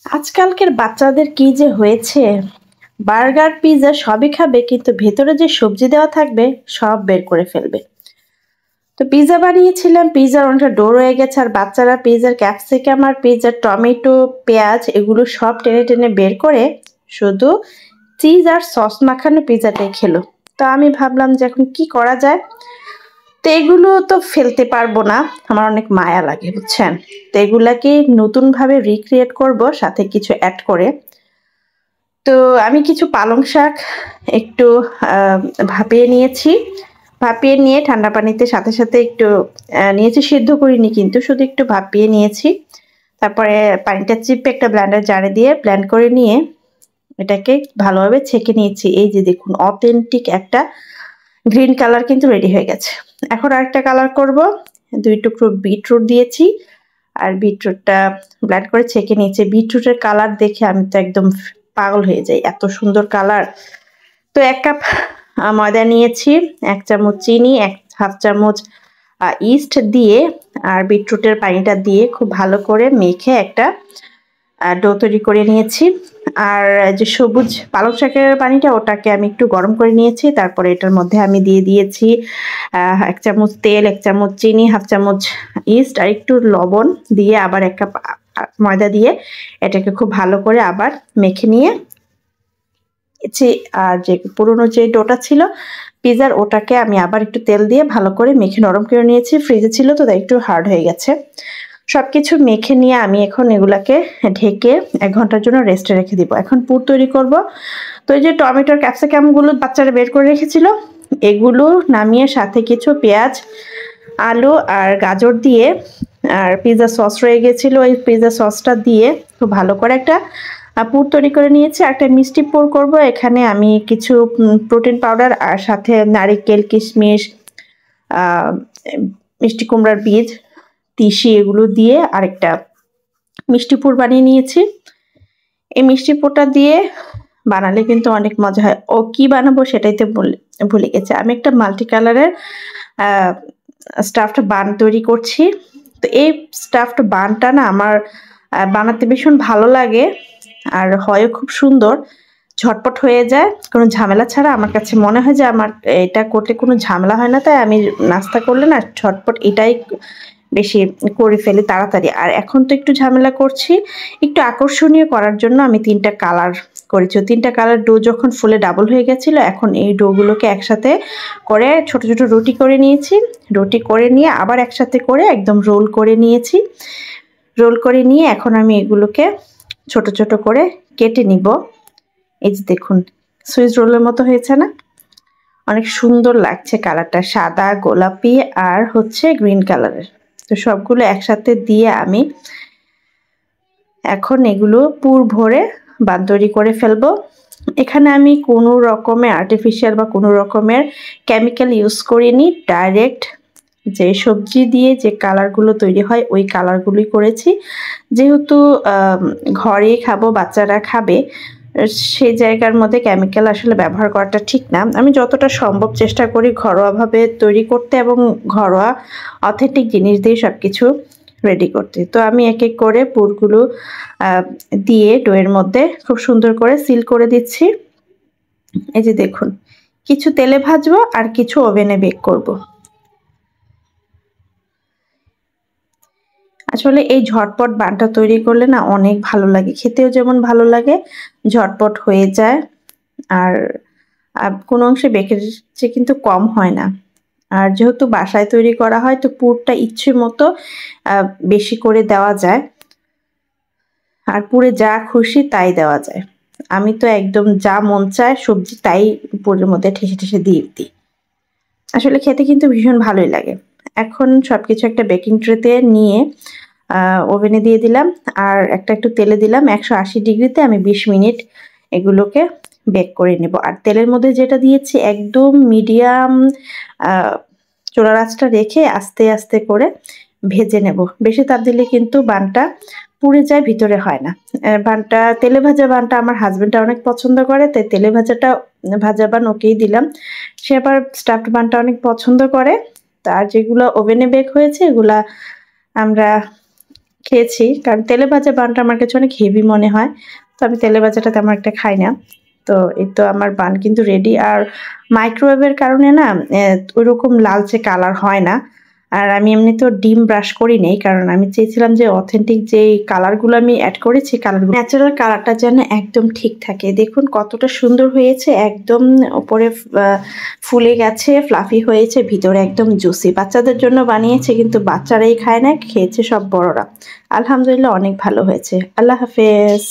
আজকালকের বাচ্চাদের কি যে হয়েছে, বার্গার পিৎজা সবই খাবে কিন্তু ভেতরে যে সবজি দেওয়া থাকবে সব বের করে ফেলবে। তো পিৎজা বানিয়েছিলাম, পিৎজার অনেকটা ডো রয়ে গেছে, আর বাচ্চারা পিৎজার ক্যাপসিকাম আর পিৎজার টমেটো পেঁয়াজ এগুলো সব টেনে টেনে বের করে শুধু চিজ আর সস মাখানো পিৎজাটাই খেলো। তো আমি ভাবলাম যে এখন কি করা যায়। তো এগুলো তো ফেলতে পারবো না, আমার অনেক মায়া লাগে বুঝছেন। তো এগুলাকে নতুনভাবে রিক্রিয়েট করব সাথে কিছু অ্যাড করে। তো আমি কিছু পালং শাক একটু ভাপিয়ে নিয়েছি। ভাপিয়ে নিয়ে ঠান্ডা পানিতে সাথে সাথে একটু নিয়েছি, সিদ্ধ করিনি কিন্তু শুধু একটু ভাপিয়ে নিয়েছি। তারপরে পানিটা চিপে একটা ব্লেন্ডার জারে দিয়ে ব্লেন্ড করে নিয়ে এটাকে ভালোভাবে ছেঁকে নিয়েছি। এই যে দেখুন, অথেন্টিক একটা গ্রিন কালার কিন্তু রেডি হয়ে গেছে। এখন আরেকটা কালার করব। 2 টুকরো বিটরুট দিয়েছি, আর বিটরুটটা ব্লেন্ড করে ছেঁকে নিয়েছি। বিটরুটের কালার দেখে আমি তো একদম পাগল হয়ে যাই, এত সুন্দর কালার। তো 1 কাপ ময়দা নিয়েছি, 1 চামচ চিনি, 1/2 চামচ ইস্ট দিয়ে আর বিটরুটের পানিটা দিয়ে খুব ভালো করে মেখে একটা ডো তৈরি করে নিয়েছি। আর যে সবুজ পালং শাকের পানিটা ওটাকে আমি একটু গরম করে নিয়েছি। তারপরে এটার মধ্যে আমি দিয়ে দিয়েছি 1 চামচ তেল, 1 চামচ চিনি, 1/2 চামচ ইস্ট আর একটু লবণ দিয়ে আবার 1 কাপ ময়দা দিয়ে এটাকে খুব ভালো করে আবার মেখে নিয়ে আর যে পুরনো যে ডোটা ছিল পিৎজার ওটাকে আমি আবার একটু তেল দিয়ে ভালো করে মেখে নরম করে নিয়েছি। ফ্রিজে ছিল তো তাই একটু হার্ড হয়ে গেছে। সবকিছু মেখে নিয়ে আমি এখন এগুলাকে ঢেকে 1 ঘন্টার জন্য রেস্টে রেখে দিব। এখন পুর তৈরি করব। তো এই যে টমেটোর ক্যাপসিকামগুলো বাচ্চারা বের করে রেখেছিল, এগুলো নামিয়ে সাথে কিছু পেঁয়াজ, আলু আর গাজর দিয়ে আর পিৎজা সস রয়ে গেছিলো, ওই পিৎজা সসটা দিয়ে খুব ভালো করে একটা পুর তৈরি করে নিয়েছি। একটা মিষ্টি পুর করব। এখানে আমি কিছু প্রোটিন পাউডার আর সাথে নারিকেল, কিশমিশ, মিষ্টি কুমড়ার বীজ, তিসি এগুলো দিয়ে আরেকটা মিষ্টি পুর বানিয়ে নিয়েছি। এই মিষ্টি পুরটা দিয়ে বানালে কিন্তু অনেক মজা হয়। ও কি বানাবো সেটাই তো ভুলে গেছে। আমি একটা মাল্টি কালারের স্টাফড বান তৈরি করছি। তো এই স্টাফড বানটা না আমার বানাতে ভীষণ ভালো লাগে, আর হয়ও খুব সুন্দর, ঝটপট হয়ে যায় কোনো ঝামেলা ছাড়া। আমার কাছে মনে হয় যে আমার এটা করতে কোনো ঝামেলা হয় না, তাই আমি নাস্তা করলে না ঝটপট এটাই বেশি করে ফেলি তাড়াতাড়ি। আর এখন তো একটু ঝামেলা করছি, একটু আকর্ষণীয় করার জন্য আমি 3টা কালার করেছি। 3টা কালার ডো যখন ফুলে ডাবল হয়ে গেছিলো, এখন এই ডোগুলোকে একসাথে করে ছোট ছোট রুটি করে নিয়েছি। রুটি করে নিয়ে আবার একসাথে করে একদম রোল করে নিয়েছি। রোল করে নিয়ে এখন আমি এগুলোকে ছোট ছোট করে কেটে নিব। এই যে দেখুন, সুইস রোলের মতো হয়েছে না? অনেক সুন্দর লাগছে কালারটা, সাদা, গোলাপি আর হচ্ছে গ্রিন কালারের। তো সবগুলো একসাথে দিয়ে আমি এখন এগুলো পুর ভরে বান তৈরি করে ফেলবো। এখানে আমি কোনো রকমের আর্টিফিশিয়াল বা কোনো রকমের কেমিক্যাল ইউজ করিনি, ডাইরেক্ট যে সবজি দিয়ে যে কালারগুলো তৈরি হয় ওই কালারগুলোই করেছি। যেহেতু ঘরে খাবো, বাচ্চারা খাবে, সেই জায়গার মধ্যে কেমিক্যাল আসলে ব্যবহার করাটা ঠিক না। আমি যতটা সম্ভব চেষ্টা করি ঘরোয়াভাবে তৈরি করতে এবং ঘরোয়া অথেন্টিক জিনিস দিয়ে সব কিছু রেডি করতে। তো আমি এক এক করে পুরগুলো দিয়ে ডোয়ের মধ্যে খুব সুন্দর করে সিল করে দিচ্ছি। এই যে দেখুন, কিছু তেলে ভাজবো আর কিছু ওভেনে বেক করব। আসলে এই ঝটপট বানটা তৈরি করলে না অনেক ভালো লাগে, খেতেও যেমন ভালো লাগে, ঝটপট হয়ে যায়, আর কোনো অংশে বেকের চেয়ে কিন্তু কম হয় না। আর যেহেতু বাসায় তৈরি করা হয় তো পুরটা ইচ্ছে মতো বেশি করে দেওয়া যায়, আর পুরে যা খুশি তাই দেওয়া যায়। আমি তো একদম যা মন চায় সবজি তাই পুরের মধ্যে ঠেসে ঠেসে দিয়ে দিই। আসলে খেতে কিন্তু ভীষণ ভালোই লাগে। এখন সবকিছু একটা বেকিং ট্রেতে নিয়ে ওভেনে দিয়ে দিলাম, আর একটু তেলে দিলাম। 180 ডিগ্রিতে আমি 20 মিনিট এগুলোকে বেক করে নেব। আর তেলের মধ্যে যেটা দিয়েছি একদম মিডিয়াম চুলার আঁচটা রেখে আস্তে আস্তে করে ভেজে নেব। বেশি তাপ দিলে কিন্তু বানটা পুড়ে যায়, ভিতরে হয় না। বানটা তেলে ভাজা বানটা আমার হাজবেন্ডটা অনেক পছন্দ করে, তাই তেলে ভাজা বান ওকেই দিলাম। সে আবার স্টাফড বানটা অনেক পছন্দ করে। আর যেগুলো ওভেনে বেক হয়েছে এগুলা আমরা খেয়েছি, কারণ তেলে ভাজা বানটা আমার কাছে অনেক হেভি মনে হয়। তো আমি তেলে ভাজাটা তেমন একটা খাই না। তো এই তো আমার বান কিন্তু রেডি। আর মাইক্রোওয়েভের কারণে না ওইরকম লালচে কালার হয় না। আর আমি এমনিতেও ডিম ব্রাশ করি নাই, কারণ আমি চেয়েছিলাম যে অথেন্টিক যেই কালারগুলো আমি অ্যাড করেছি কালারগুলো ন্যাচারাল কালারটা যেন একদম ঠিক থাকে। দেখুন কতটা সুন্দর হয়েছে, একদম উপরে ফুলে গেছে, ফ্লাফি হয়েছে, ভিতরে একদম জুসি। বাচ্চাদের জন্য বানিয়েছে, কিন্তু বাচ্চারাই খায় না, খেয়েছে সব বড়রা। আলহামদুলিল্লাহ অনেক ভালো হয়েছে। আল্লাহ হাফেজ।